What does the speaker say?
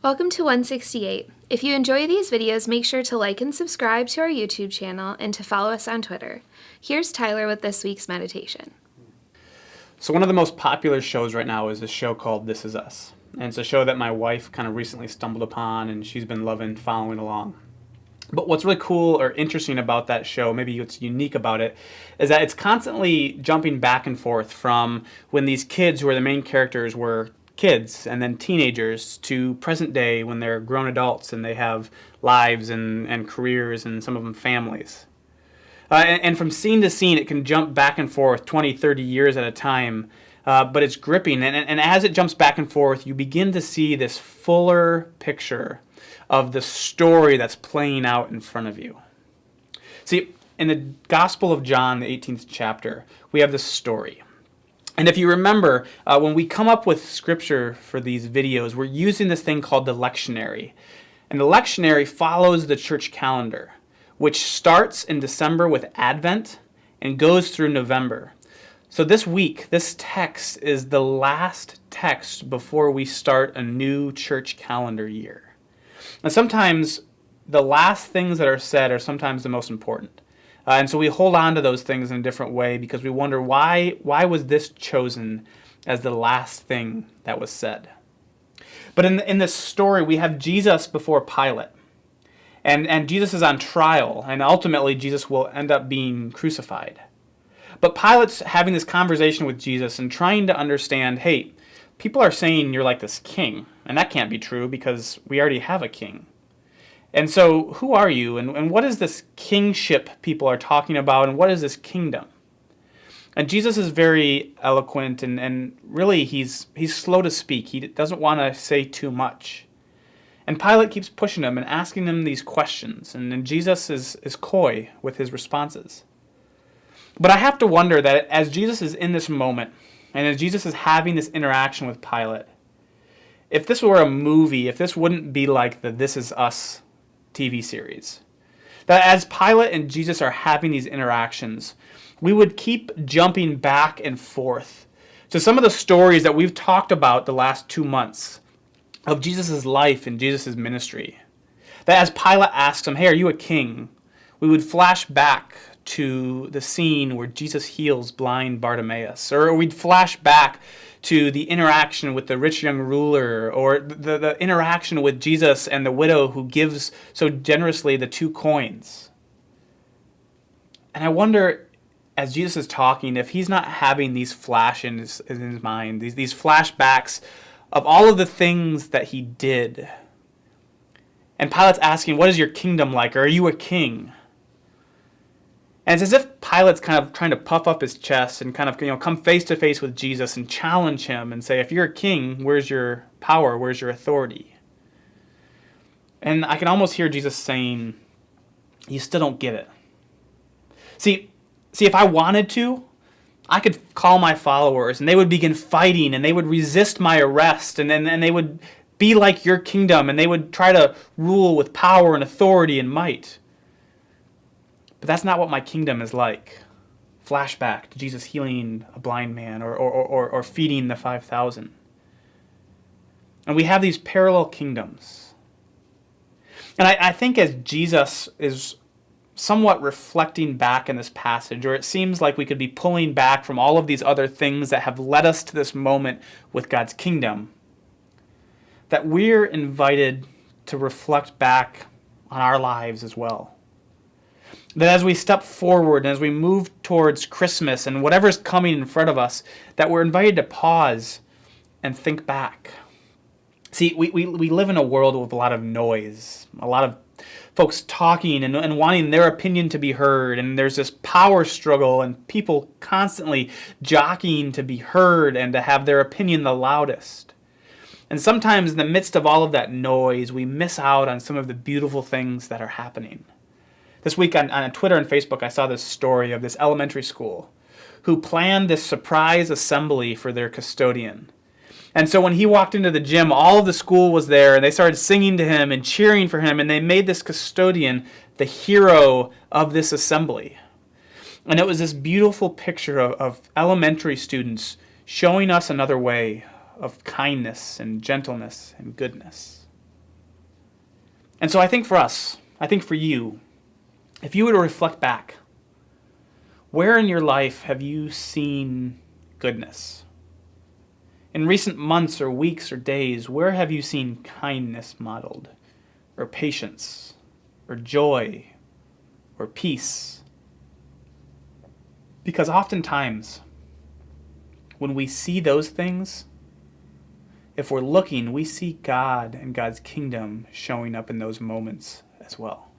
Welcome to 168. If you enjoy these videos, make sure to like and subscribe to our YouTube channel and to follow us on Twitter. Here's Tyler with this week's meditation. So one of the most popular shows right now is a show called This Is Us. And it's a show that my wife kind of recently stumbled upon, and she's been loving following along. But what's really cool or interesting about that show, maybe what's unique about it, is that it's constantly jumping back and forth from when these kids who are the main characters were kids and then teenagers to present day when they're grown adults and they have lives and careers and some of them families. And from scene to scene, it can jump back and forth 20, 30 years at a time, but it's gripping. And as it jumps back and forth, you begin to see this fuller picture of the story that's playing out in front of you. See, in the Gospel of John, the 18th chapter, we have this story. And if you remember, when we come up with scripture for these videos, we're using this thing called the lectionary. And the lectionary follows the church calendar, which starts in December with Advent and goes through November. So this week, this text is the last text before we start a new church calendar year. And sometimes the last things that are said are sometimes the most important. And so we hold on to those things in a different way because we wonder why was this chosen as the last thing that was said. But in this story, we have Jesus before Pilate. And Jesus is on trial, and ultimately Jesus will end up being crucified. But Pilate's having this conversation with Jesus and trying to understand, hey, people are saying you're like this king, and that can't be true because we already have a king. And so, who are you, and what is this kingship people are talking about, and what is this kingdom? And Jesus is very eloquent, and really he's slow to speak. He doesn't want to say too much. And Pilate keeps pushing him and asking him these questions, and then Jesus is coy with his responses. But I have to wonder that as Jesus is in this moment, and as Jesus is having this interaction with Pilate, if this were a movie, if this wouldn't be like the This Is Us TV series. That as Pilate and Jesus are having these interactions, we would keep jumping back and forth to some of the stories that we've talked about the last 2 months of Jesus' life and Jesus' ministry. That as Pilate asks him, hey, are you a king? We would flash back to the scene where Jesus heals blind Bartimaeus. Or we'd flash back to the interaction with the rich young ruler, or the interaction with Jesus and the widow who gives so generously the 2 coins. And I wonder, as Jesus is talking, if he's not having these flashes in his mind, these flashbacks of all of the things that he did. And Pilate's asking, what is your kingdom like? Or are you a king? And it's as if Pilate's kind of trying to puff up his chest and kind of come face to face with Jesus and challenge him and say, if you're a king, where's your power? Where's your authority? And I can almost hear Jesus saying, you still don't get it. See, if I wanted to, I could call my followers and they would begin fighting and they would resist my arrest and they would be like your kingdom and they would try to rule with power and authority and might. But that's not what my kingdom is like. Flashback to Jesus healing a blind man or feeding the 5,000. And we have these parallel kingdoms. And I think as Jesus is somewhat reflecting back in this passage, or it seems like we could be pulling back from all of these other things that have led us to this moment with God's kingdom, that we're invited to reflect back on our lives as well. That as we step forward and as we move towards Christmas and whatever's coming in front of us, that we're invited to pause and think back. See, we live in a world with a lot of noise, a lot of folks talking and wanting their opinion to be heard, and there's this power struggle and people constantly jockeying to be heard and to have their opinion the loudest. And sometimes in the midst of all of that noise, we miss out on some of the beautiful things that are happening. This week on Twitter and Facebook, I saw this story of this elementary school who planned this surprise assembly for their custodian. And so when he walked into the gym, all of the school was there, and they started singing to him and cheering for him, and they made this custodian the hero of this assembly. And it was this beautiful picture of elementary students showing us another way of kindness and gentleness and goodness. And so I think for us, I think for you, if you were to reflect back, where in your life have you seen goodness? In recent months or weeks or days, where have you seen kindness modeled, or patience, or joy, or peace? Because oftentimes, when we see those things, if we're looking, we see God and God's kingdom showing up in those moments as well.